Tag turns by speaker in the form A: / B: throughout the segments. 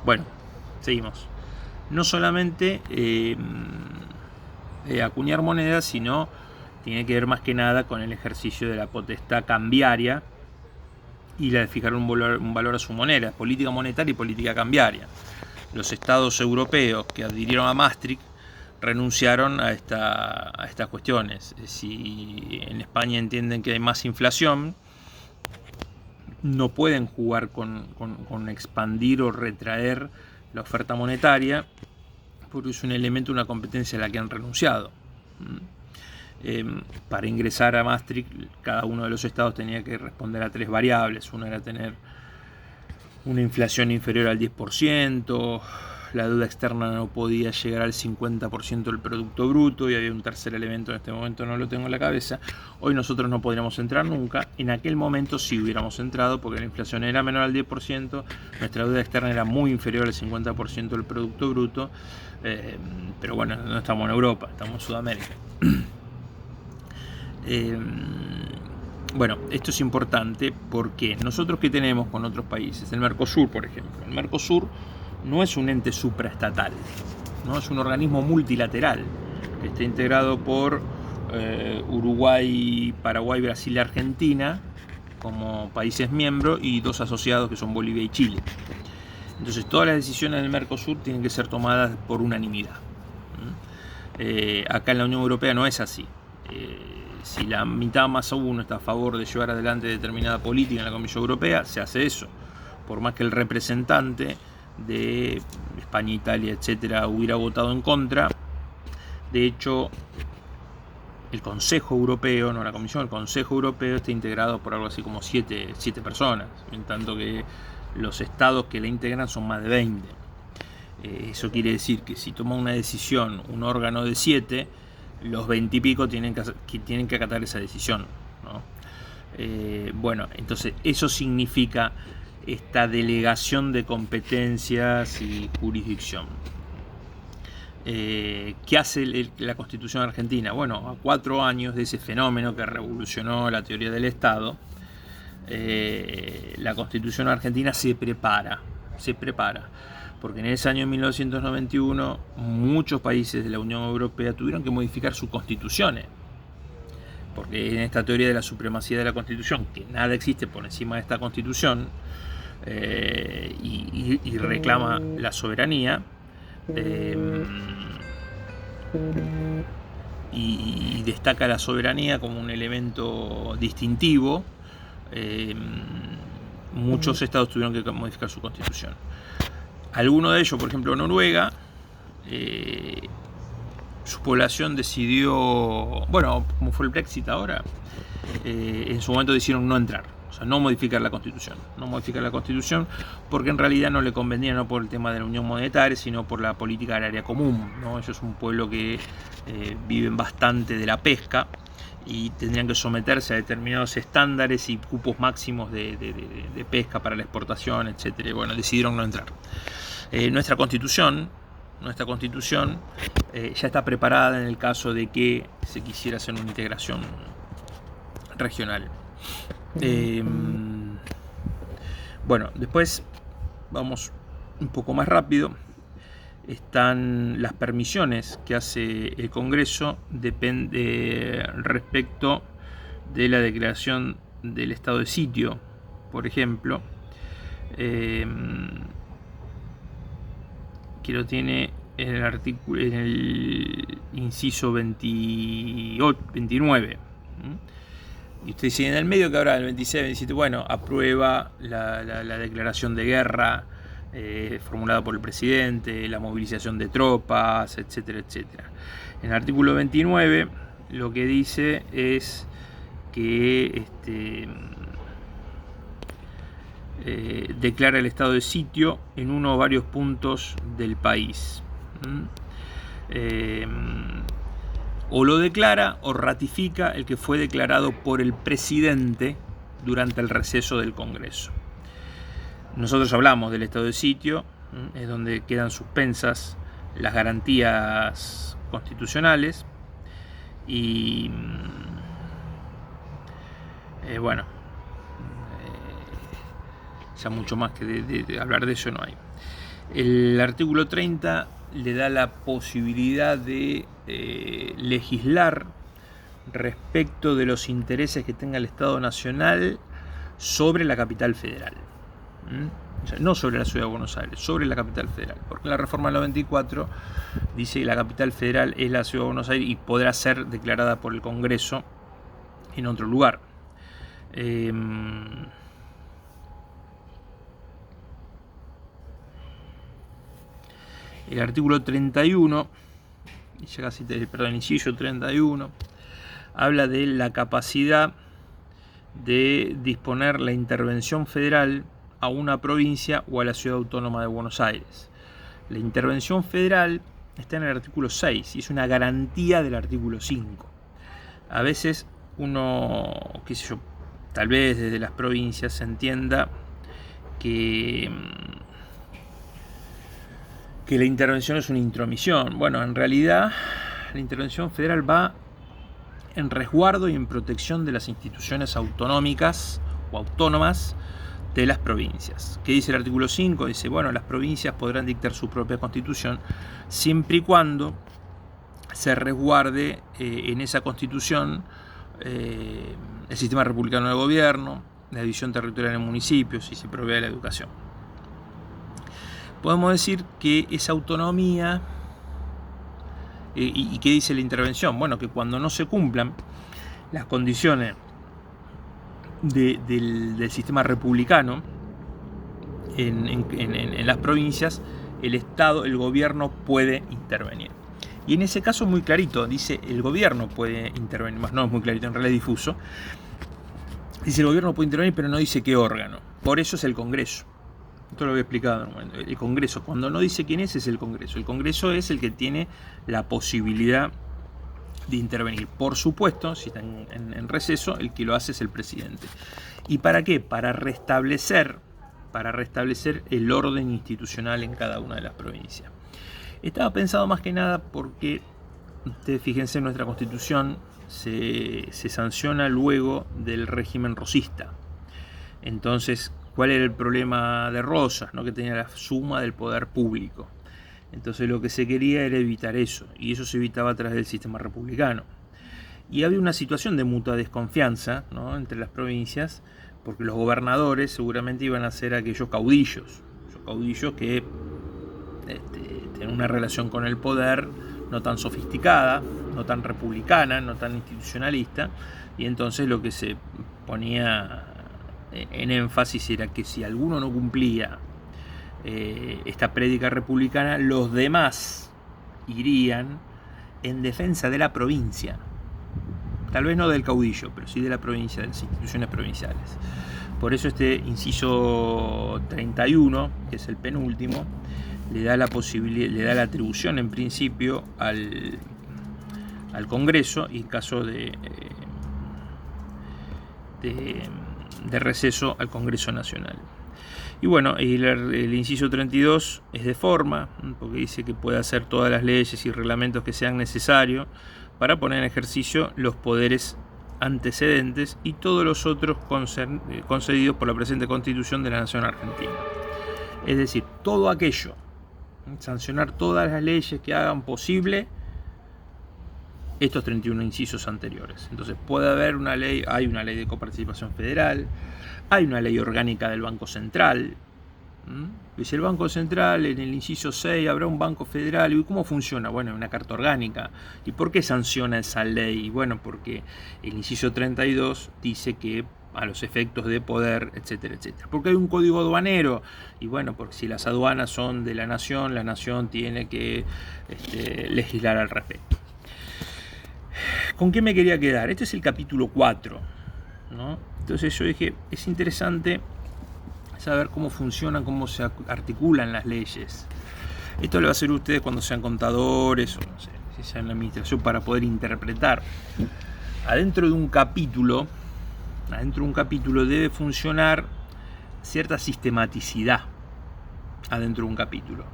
A: Bueno, seguimos. No solamente acuñar monedas, sino tiene que ver más que nada con el ejercicio de la potestad cambiaria y la de fijar un valor a su moneda, política monetaria y política cambiaria. Los estados europeos que adhirieron a Maastricht renunciaron a estas cuestiones. Si en España entienden que hay más inflación, no pueden jugar con expandir o retraer la oferta monetaria, porque es un elemento, una competencia a la que han renunciado. Para ingresar a Maastricht, cada uno de los estados tenía que responder a 3 variables. Una era tener una inflación inferior al 10%, la deuda externa no podía llegar al 50% del Producto Bruto, y había un tercer elemento, en este momento no lo tengo en la cabeza. Hoy nosotros no podríamos entrar nunca. En aquel momento sí hubiéramos entrado, porque la inflación era menor al 10%, nuestra deuda externa era muy inferior al 50% del Producto Bruto, pero bueno, no estamos en Europa, estamos en Sudamérica. Bueno, esto es importante porque nosotros, ¿qué tenemos con otros países? El Mercosur, por ejemplo. El Mercosur no es un ente supraestatal, ¿no? Es un organismo multilateral que está integrado por Uruguay, Paraguay, Brasil y Argentina como países miembros, y 2 asociados que son Bolivia y Chile. Entonces todas las decisiones del Mercosur tienen que ser tomadas por unanimidad. Acá en la Unión Europea no es así. Si la mitad más uno está a favor de llevar adelante determinada política en la Comisión Europea, se hace eso. Por más que el representante de España, Italia, etcétera, hubiera votado en contra, de hecho, el Consejo Europeo, no la Comisión, el Consejo Europeo está integrado por algo así como 7 personas, en tanto que los estados que la integran son más de 20. Eso quiere decir que si toma una decisión un órgano de 7, los 20 y pico tienen que acatar esa decisión, ¿no? Bueno, entonces eso significa esta delegación de competencias y jurisdicción. ¿Qué hace la Constitución argentina? Bueno, a 4 años de ese fenómeno que revolucionó la teoría del Estado, la Constitución argentina se prepara, porque en ese año 1991 muchos países de la Unión Europea tuvieron que modificar sus constituciones, porque en esta teoría de la supremacía de la Constitución, que nada existe por encima de esta Constitución, y reclama la soberanía, y destaca la soberanía como un elemento distintivo, muchos estados tuvieron que modificar su constitución. Algunos de ellos, por ejemplo Noruega, su población decidió, bueno, como fue el Brexit ahora, en su momento decidieron no entrar, o sea, no modificar la constitución, porque en realidad no le convenía, no por el tema de la unión monetaria, sino por la política agraria común, ¿no? Ellos es un pueblo que viven bastante de la pesca y tendrían que someterse a determinados estándares y cupos máximos de pesca para la exportación, etcétera. Bueno, decidieron no entrar. Nuestra constitución ya está preparada en el caso de que se quisiera hacer una integración regional. Bueno, después vamos un poco más rápido. Están las permisiones que hace el Congreso, depende respecto de la declaración del estado de sitio, por ejemplo, que lo tiene en el artículo, en el inciso 29. Y usted dice en el medio que habrá el 26, 27, bueno, aprueba la declaración de guerra formulada por el presidente, la movilización de tropas, etcétera, etcétera. En el artículo 29 lo que dice es que declara el estado de sitio en uno o varios puntos del país. O lo declara o ratifica el que fue declarado por el presidente durante el receso del Congreso. Nosotros hablamos del estado de sitio, es donde quedan suspensas las garantías constitucionales y bueno, ya mucho más que de hablar de eso no hay. El artículo 30 le da la posibilidad de legislar respecto de los intereses que tenga el Estado Nacional sobre la capital federal. O sea, no sobre la ciudad de Buenos Aires, sobre la capital federal. Porque la reforma del 94 dice que la capital federal es la ciudad de Buenos Aires y podrá ser declarada por el Congreso en otro lugar. El artículo 31, ya casi, perdón, inciso 31, habla de la capacidad de disponer la intervención federal a una provincia o a la ciudad autónoma de Buenos Aires. La intervención federal está en el artículo 6 y es una garantía del artículo 5. A veces uno, qué sé yo, tal vez desde las provincias se entienda que la intervención es una intromisión. Bueno, en realidad la intervención federal va en resguardo y en protección de las instituciones autonómicas o autónomas de las provincias. ¿Qué dice el artículo 5? Dice, bueno, las provincias podrán dictar su propia constitución siempre y cuando se resguarde en esa constitución el sistema republicano de gobierno, la división territorial en municipios y se provea la educación. Podemos decir que esa autonomía, ¿y qué dice la intervención? Bueno, que cuando no se cumplan las condiciones del sistema republicano en las provincias, el Estado, el gobierno puede intervenir. Y en ese caso muy clarito, dice el gobierno puede intervenir, más no es muy clarito, en realidad es difuso. Dice el gobierno puede intervenir, pero no dice qué órgano. Por eso es el Congreso. Esto lo había explicado en un momento. El Congreso, cuando no dice quién es el Congreso. El Congreso es el que tiene la posibilidad de intervenir. Por supuesto, si está en receso, el que lo hace es el presidente. ¿Y para qué? Para restablecer el orden institucional en cada una de las provincias. Estaba pensado más que nada porque, ustedes fíjense, en nuestra Constitución se sanciona luego del régimen rosista. Entonces, ¿cuál era el problema de Rosas? ¿No? Que tenía la suma del poder público. Entonces lo que se quería era evitar eso, y eso se evitaba a través del sistema republicano. Y había una situación de mutua desconfianza, ¿no?, entre las provincias, porque los gobernadores seguramente iban a ser aquellos caudillos que tienen una relación con el poder no tan sofisticada, no tan republicana, no tan institucionalista, y entonces lo que se ponía en énfasis era que si alguno no cumplía esta prédica republicana, los demás irían en defensa de la provincia, tal vez no del caudillo, pero sí de la provincia, de las instituciones provinciales. Por eso este inciso 31, que es el penúltimo, le da la posibilidad, le da la atribución en principio al Congreso, y en caso de receso al Congreso Nacional. Y bueno, el inciso 32 es de forma, porque dice que puede hacer todas las leyes y reglamentos que sean necesarios para poner en ejercicio los poderes antecedentes y todos los otros concedidos por la presente Constitución de la Nación Argentina. Es decir, todo aquello, sancionar todas las leyes que hagan posible estos 31 incisos anteriores. Entonces puede haber una ley, hay una ley de coparticipación federal, hay una ley orgánica del Banco Central. Dice el Banco Central, en el inciso 6 habrá un Banco Federal. ¿Y cómo funciona? Bueno, una carta orgánica. ¿Y por qué sanciona esa ley? Bueno, porque el inciso 32 dice que a los efectos de poder, etcétera, etcétera. Porque hay un código aduanero. Y bueno, porque si las aduanas son de la nación tiene que legislar al respecto. ¿Con qué me quería quedar? Este es el capítulo 4, ¿no? Entonces yo dije, es interesante saber cómo funcionan, cómo se articulan las leyes. Esto lo va a hacer ustedes cuando sean contadores o no sé, si sean en la administración, para poder interpretar. Adentro de un capítulo debe funcionar cierta sistematicidad adentro de un capítulo.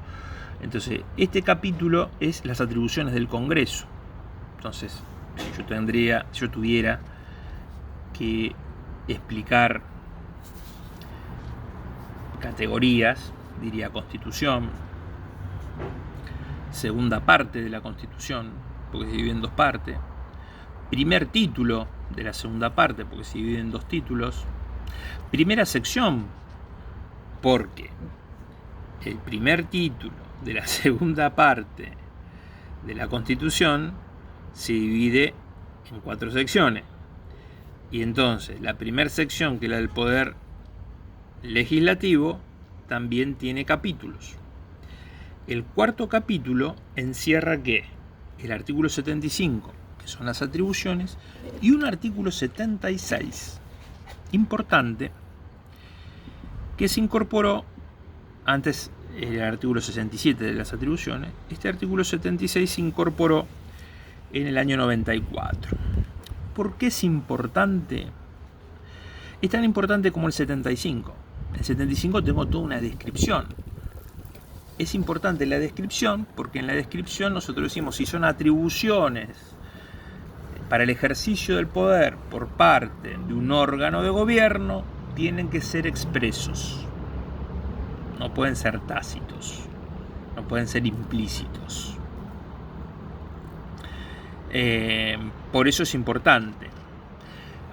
A: Entonces, este capítulo es las atribuciones del Congreso. Entonces, si yo tuviera que explicar categorías, diría Constitución, segunda parte de la Constitución, porque se divide en dos partes, primer título de la segunda parte, porque se divide en dos títulos, primera sección, porque el primer título de la segunda parte de la Constitución se divide en 4 secciones. Y entonces la primera sección, que es la del poder legislativo, también tiene capítulos. El cuarto capítulo encierra ¿qué? El artículo 75, que son las atribuciones, y un artículo 76 importante que se incorporó antes. El artículo 67 de las atribuciones. Este artículo 76 se incorporó en el año 94. ¿Por qué es importante? Es tan importante como el 75. En el 75 tengo toda una descripción. Es importante la descripción porque en la descripción nosotros decimos si son atribuciones para el ejercicio del poder por parte de un órgano de gobierno, tienen que ser expresos. No pueden ser tácitos, no pueden ser implícitos. Por eso es importante.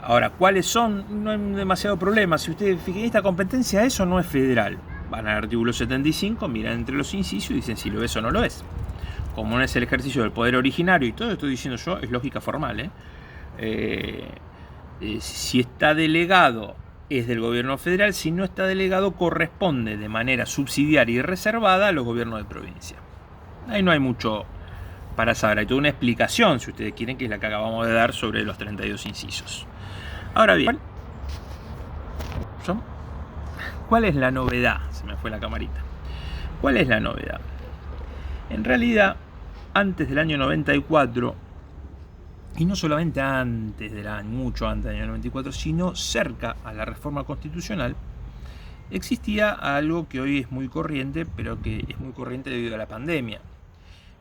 A: Ahora, ¿cuáles son? No hay demasiado problema. Si ustedes fijan, esta competencia eso no es federal. Van al artículo 75, miran entre los incisos y dicen si lo es o no lo es. Como no es el ejercicio del poder originario, y todo lo que estoy diciendo yo es lógica formal. Si está delegado, es del gobierno federal. Si no está delegado, corresponde de manera subsidiaria y reservada a los gobiernos de provincia. Ahí no hay mucho para saber. Hay toda una explicación, si ustedes quieren, que es la que acabamos de dar sobre los 32 incisos. Ahora bien, ¿cuál es la novedad? Se me fue la camarita. ¿Cuál es la novedad? En realidad, antes del año 94, y no solamente antes del año, mucho antes del año 94, sino cerca a la reforma constitucional, existía algo que hoy es muy corriente, pero que es muy corriente debido a la pandemia: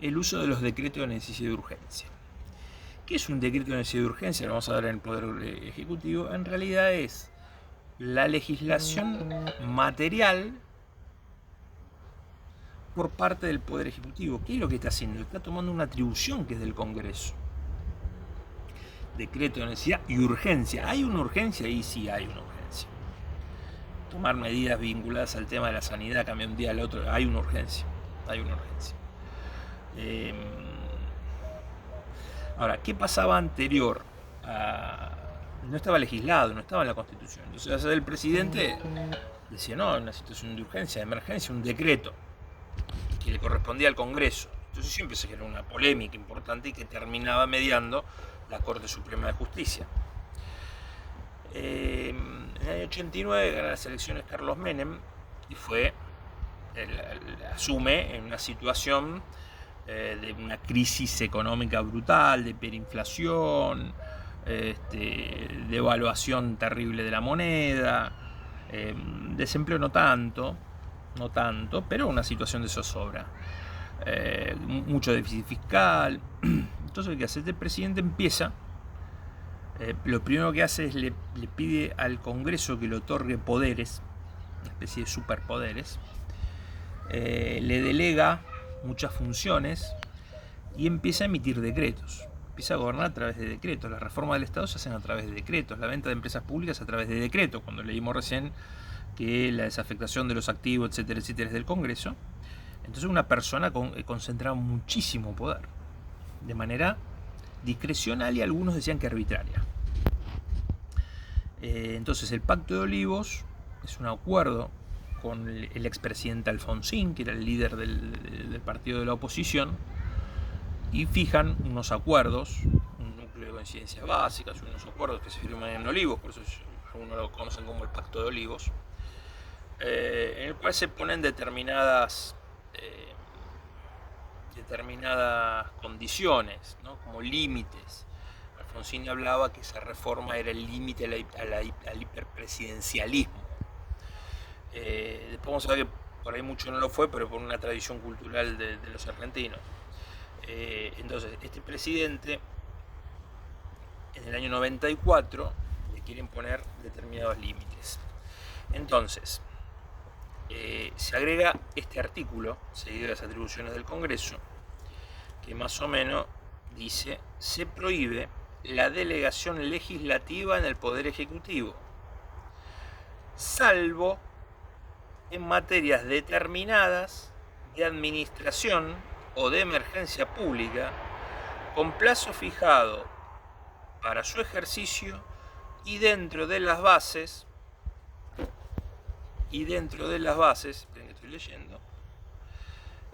A: el uso de los decretos de necesidad de urgencia. ¿Qué es un decreto de necesidad de urgencia? Lo vamos a ver en el Poder Ejecutivo. En realidad es la legislación material por parte del Poder Ejecutivo. ¿Qué es lo que está haciendo? Está tomando una atribución que es del Congreso. Decreto de necesidad y urgencia. ¿Hay una urgencia? Y sí hay una urgencia. Tomar medidas vinculadas al tema de la sanidad, cambiar un día al otro, hay una urgencia. Hay una urgencia. Ahora, ¿qué pasaba anterior? No estaba legislado, no estaba en la Constitución. Entonces el presidente decía, no, en una situación de urgencia, de emergencia, un decreto que le correspondía al Congreso. Entonces siempre se generó una polémica importante y que terminaba mediando la Corte Suprema de Justicia. En el año 89 gana las elecciones Carlos Menem y asume en una situación de una crisis económica brutal, de hiperinflación, devaluación terrible de la moneda, desempleo no tanto, pero una situación de zozobra, mucho déficit fiscal. Entonces, ¿qué hace? Este presidente empieza, lo primero que hace es le pide al Congreso que le otorgue poderes, una especie de superpoderes, le delega muchas funciones y empieza a emitir decretos. Empieza a gobernar a través de decretos. Las reformas del Estado se hacen a través de decretos. La venta de empresas públicas a través de decretos. Cuando leímos recién que la desafectación de los activos, etcétera, etcétera, es del Congreso. Entonces una persona concentra muchísimo poder. De manera discrecional y algunos decían que arbitraria. Entonces el Pacto de Olivos es un acuerdo con el expresidente Alfonsín, que era el líder del partido de la oposición, y fijan unos acuerdos, un núcleo de coincidencias básicas, unos acuerdos que se firman en Olivos, por eso algunos lo conocen como el Pacto de Olivos, en el cual se ponen determinadas condiciones, ¿no? Como límites. Alfonsín hablaba que esa reforma era el límite al hiperpresidencialismo. Después vamos a ver que por ahí mucho no lo fue, pero por una tradición cultural de los argentinos. Entonces, este presidente, en el año 94, le quieren poner determinados límites. Entonces, se agrega este artículo, seguido de las atribuciones del Congreso, que más o menos dice: se prohíbe la delegación legislativa en el Poder Ejecutivo, salvo en materias determinadas de administración o de emergencia pública, con plazo fijado para su ejercicio y dentro de las bases, esperen que estoy leyendo,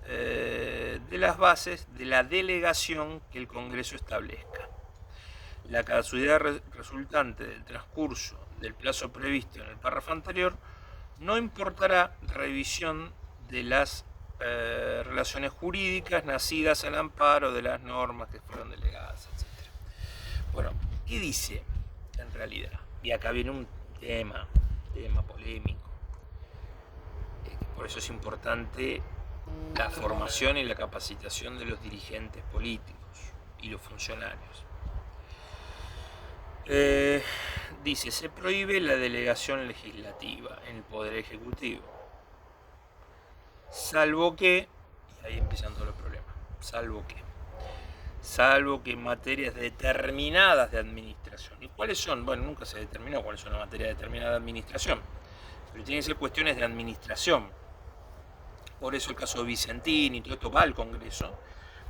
A: de las bases de la delegación que el Congreso establezca. La casualidad resultante del transcurso del plazo previsto en el párrafo anterior no importará revisión de las relaciones jurídicas nacidas al amparo de las normas que fueron delegadas, etc. Bueno, ¿qué dice en realidad? Y acá viene un tema polémico. Por eso es importante la formación y la capacitación de los dirigentes políticos y los funcionarios. Dice: se prohíbe la delegación legislativa en el Poder Ejecutivo, salvo que, y ahí empiezan todos los problemas, salvo que en materias determinadas de administración. ¿Y cuáles son? Bueno, nunca se determinó cuáles son las materias determinadas de administración, pero tienen que ser cuestiones de administración. Por eso el caso de Vicentín y todo esto va al Congreso,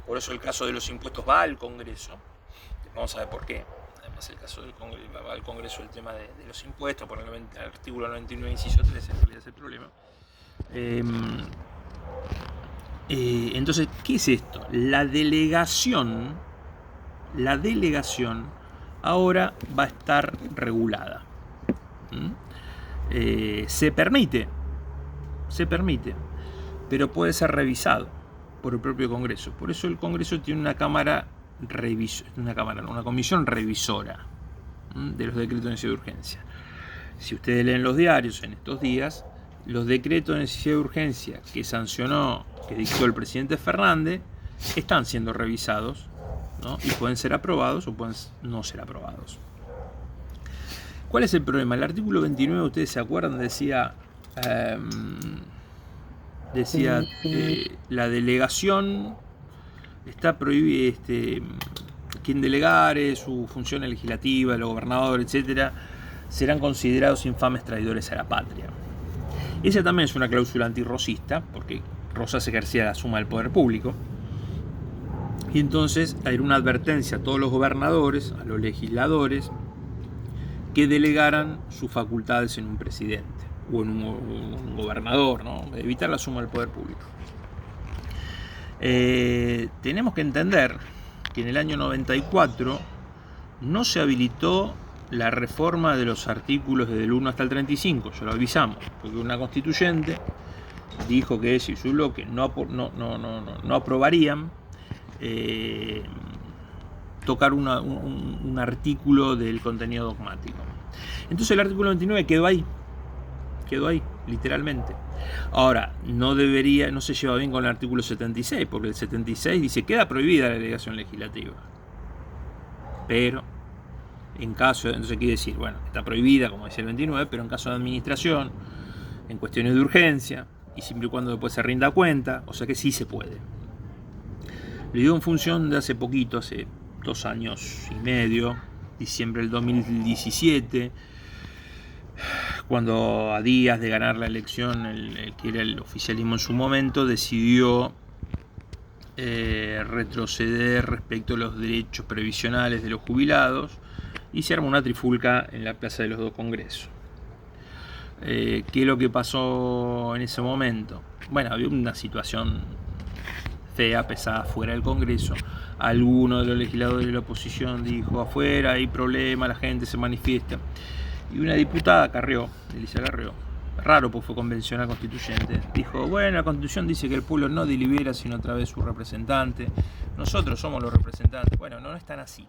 A: por eso el caso de los impuestos va al Congreso. Vamos a ver por qué. Además, el caso del Congreso, va al Congreso el tema de los impuestos, por el artículo 99, inciso 3, en realidad es el problema. Entonces, ¿qué es esto? La delegación ahora va a estar regulada. Se permite, pero puede ser revisado por el propio Congreso. Por eso el Congreso tiene una comisión revisora de los decretos de necesidad de urgencia. Si ustedes leen los diarios en estos días, los decretos de necesidad de urgencia que dictó el presidente Fernández, están siendo revisados, ¿no? Y pueden ser aprobados o pueden no ser aprobados. ¿Cuál es el problema? El artículo 29, ustedes se acuerdan, decía la delegación está prohibida, quien delegare sus funciones legislativas, los gobernadores, etcétera, serán considerados infames traidores a la patria. Esa también es una cláusula antirrosista, porque Rosas ejercía la suma del poder público, y entonces era una advertencia a todos los gobernadores, a los legisladores, que delegaran sus facultades en un presidente o en un gobernador, ¿no? Evitar la suma del poder público. Tenemos que entender que en el año 94 no se habilitó la reforma de los artículos desde el 1 hasta el 35, ya lo avisamos, porque una constituyente dijo que ese y su bloque no aprobarían tocar un artículo del contenido dogmático. Entonces el artículo 29 quedó ahí, literalmente. Ahora, no se lleva bien con el artículo 76, porque el 76 dice: queda prohibida la delegación legislativa. Pero, entonces quiere decir, bueno, está prohibida, como decía el 29, pero en caso de administración, en cuestiones de urgencia, y siempre y cuando después se rinda cuenta, o sea que sí se puede. Lo digo en función de hace poquito, hace 2 años y medio, diciembre del 2017, cuando a días de ganar la elección, el que era el oficialismo en su momento, decidió retroceder respecto a los derechos previsionales de los jubilados, y se armó una trifulca en la Plaza de los Dos Congresos. ¿Qué es lo que pasó en ese momento? Bueno, había una situación fea, pesada, fuera del Congreso. Alguno de los legisladores de la oposición dijo: afuera hay problema, la gente se manifiesta. Y una diputada, Elisa Carrió, raro porque fue convencional constituyente, dijo: bueno, la Constitución dice que el pueblo no delibera sino a través de su representante, nosotros somos los representantes. Bueno, no es tan así.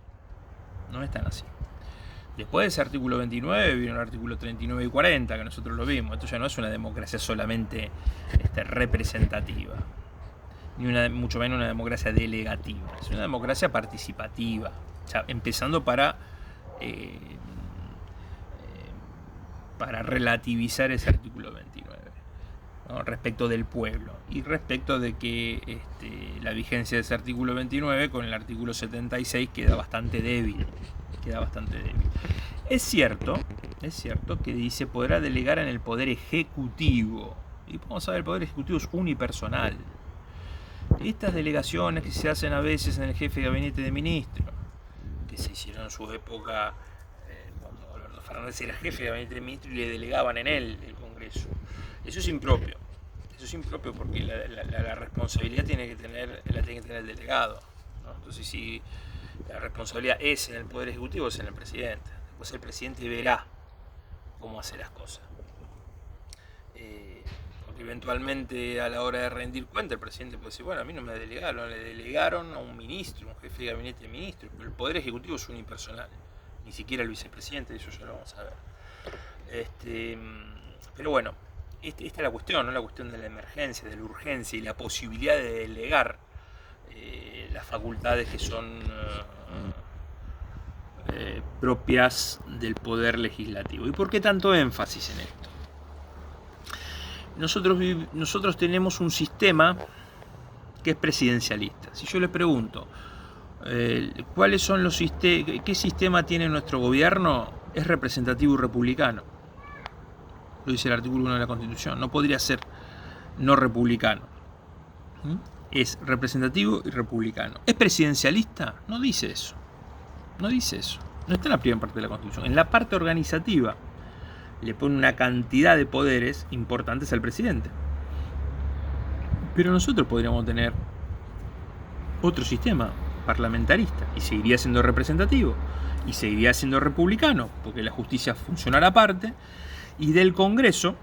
A: Después de ese artículo 29 vino el artículo 39 y 40, que nosotros lo vimos. Esto ya no es una democracia solamente representativa, ni mucho menos una democracia delegativa. Es una democracia participativa, ya empezando para relativizar ese artículo 29. ¿no? Respecto del pueblo y respecto de que la vigencia de ese artículo 29 con el artículo 76 queda bastante débil. Es cierto que dice podrá delegar en el poder ejecutivo. Y vamos a ver, el poder ejecutivo es unipersonal. Estas delegaciones que se hacen a veces en el jefe de gabinete de ministros, que se hicieron en su época cuando Alberto Fernández era jefe de gabinete de ministros y le delegaban en él el Congreso. Eso es impropio. Porque la responsabilidad la tiene que tener el delegado, ¿no? Entonces, si la responsabilidad es en el Poder Ejecutivo, es en el presidente. Después el presidente verá cómo hace las cosas. Porque eventualmente a la hora de rendir cuenta el presidente puede decir, bueno, a mí no me delegaron, le delegaron a un ministro, un jefe de gabinete de ministros, pero el Poder Ejecutivo es unipersonal, ni siquiera el vicepresidente, eso ya lo vamos a ver. Pero bueno, esta es la cuestión, ¿no? La cuestión de la emergencia, de la urgencia y la posibilidad de delegar las facultades que son propias del poder legislativo. ¿Y por qué tanto énfasis en esto? Nosotros tenemos un sistema que es presidencialista. Si yo le pregunto ¿cuáles son qué sistema tiene nuestro gobierno? Es representativo y republicano. Lo dice el artículo 1 de la Constitución. No podría ser no republicano. Es representativo y republicano. ¿Es presidencialista? No dice eso. No está en la primera parte de la Constitución. En la parte organizativa le pone una cantidad de poderes importantes al presidente. Pero nosotros podríamos tener otro sistema parlamentarista y seguiría siendo representativo y seguiría siendo republicano, porque la justicia funcionará aparte, y del Congreso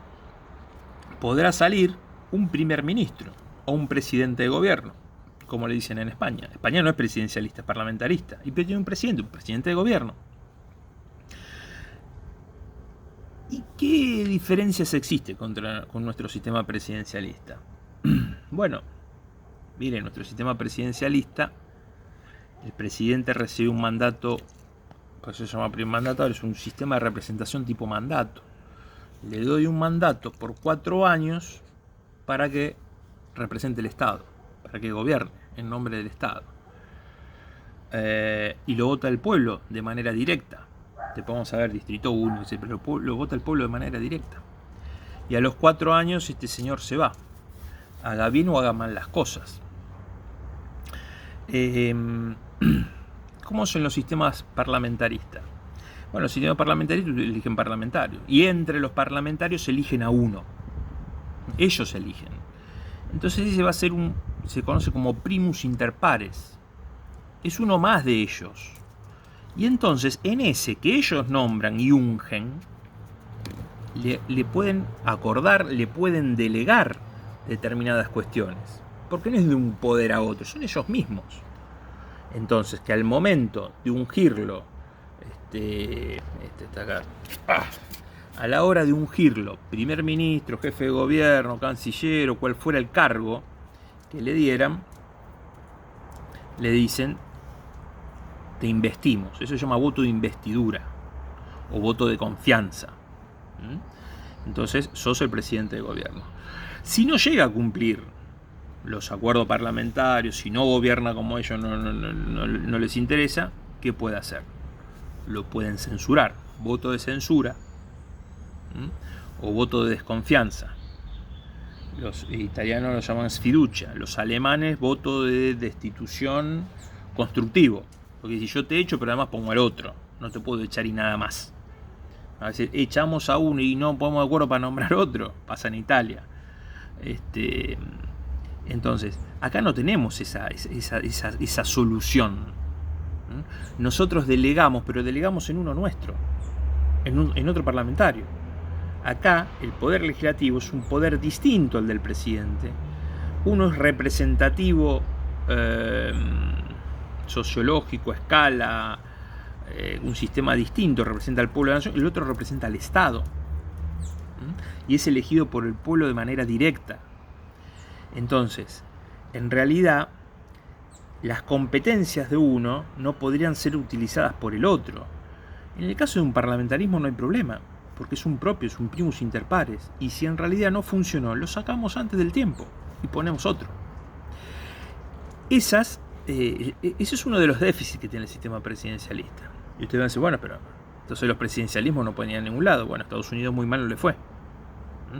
A: podrá salir un primer ministro o un presidente de gobierno, como le dicen en España. España no es presidencialista, es parlamentarista, y tiene un presidente de gobierno. ¿Y qué diferencias existe con nuestro sistema presidencialista? Bueno, mire, nuestro sistema presidencialista, el presidente recibe un mandato, por eso se llama primer mandatario, es un sistema de representación tipo mandato. Le doy un mandato por 4 años para que represente el Estado, para que gobierne en nombre del Estado. Y lo vota el pueblo de manera directa. Te podemos saber Distrito 1, pero lo vota el pueblo de manera directa. Y a los 4 años este señor se va, haga bien o haga mal las cosas. ¿Cómo son los sistemas parlamentaristas? Bueno, los sistemas parlamentaristas eligen parlamentarios. Y entre los parlamentarios eligen a uno. Ellos eligen. Entonces ese va a ser se conoce como primus inter pares. Es uno más de ellos. Y entonces en ese que ellos nombran y ungen, le pueden acordar, le pueden delegar determinadas cuestiones. Porque no es de un poder a otro, son ellos mismos. Entonces, que al momento de ungirlo, está acá, a la hora de ungirlo, primer ministro, jefe de gobierno, canciller o cual fuera el cargo que le dieran, le dicen, te investimos. Eso se llama voto de investidura o voto de confianza. Entonces, sos el presidente de gobierno. Si no llega a cumplir los acuerdos parlamentarios, si no gobierna como ellos no les interesa, ¿qué puede hacer? Lo pueden censurar, voto de censura o voto de desconfianza. Los italianos lo llaman sfiducia, los alemanes voto de destitución constructivo, porque si yo te echo pero además pongo al otro, no te puedo echar y nada más. A veces echamos a uno y no ponemos de acuerdo para nombrar otro, pasa en Italia. Entonces, acá no tenemos esa solución. Nosotros delegamos, pero delegamos en uno nuestro, en otro parlamentario. Acá el poder legislativo es un poder distinto al del presidente. Uno es representativo, sociológico, a escala, un sistema distinto, representa al pueblo de la nación, y el otro representa al Estado. Y es elegido por el pueblo de manera directa. Entonces, en realidad, las competencias de uno no podrían ser utilizadas por el otro. En el caso de un parlamentarismo no hay problema. porque es un propio, es un primus inter pares, y si en realidad no funcionó, lo sacamos antes del tiempo y ponemos otro. Ese es uno de los déficits que tiene el sistema presidencialista. Y ustedes van a decir, bueno, pero entonces los presidencialismos no pueden ir a ningún lado. Bueno, a Estados Unidos muy mal no le fue.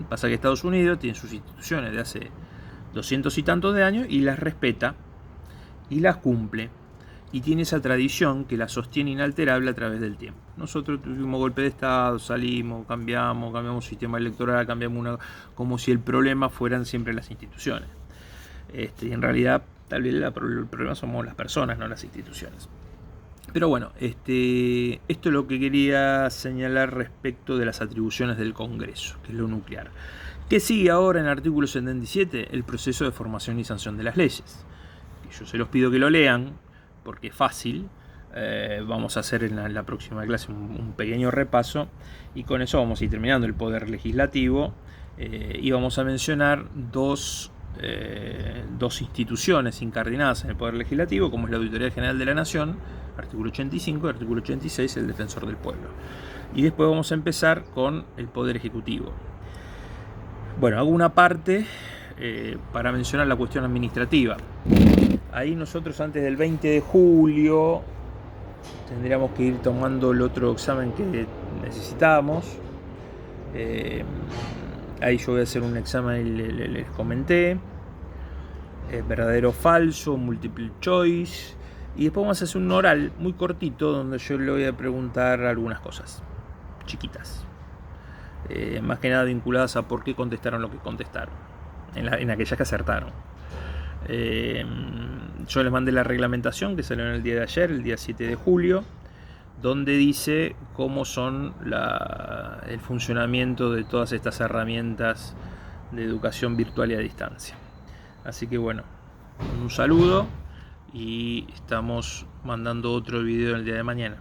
A: Pasa que Estados Unidos tiene sus instituciones de hace 200 y tantos de años y las respeta y las cumple, y tiene esa tradición que la sostiene inalterable a través del tiempo. Nosotros tuvimos golpe de Estado, salimos, cambiamos sistema electoral, como si el problema fueran siempre las instituciones. Y en realidad tal vez el problema somos las personas, no las instituciones. Pero bueno, esto es lo que quería señalar respecto de las atribuciones del Congreso, que es lo nuclear. ¿Qué sigue ahora en el artículo 77? El proceso de formación y sanción de las leyes. Yo se los pido que lo lean, porque es fácil. Vamos a hacer en la próxima clase un pequeño repaso, y con eso vamos a ir terminando el poder legislativo, y vamos a mencionar dos instituciones incardinadas en el poder legislativo, como es la Auditoría General de la Nación, artículo 85, y artículo 86, el Defensor del Pueblo. Y después vamos a empezar con el poder ejecutivo. Bueno, hago una parte para mencionar la cuestión administrativa. Ahí nosotros antes del 20 de julio tendríamos que ir tomando el otro examen que necesitamos. Ahí yo voy a hacer un examen, les comenté, verdadero o falso, multiple choice, y después vamos a hacer un oral muy cortito donde yo le voy a preguntar algunas cosas chiquitas, más que nada vinculadas a por qué contestaron lo que contestaron, en aquellas que acertaron. Yo les mandé la reglamentación que salió en el día de ayer, el día 7 de julio, donde dice cómo son el funcionamiento de todas estas herramientas de educación virtual y a distancia. Así que bueno, un saludo, y estamos mandando otro video el día de mañana.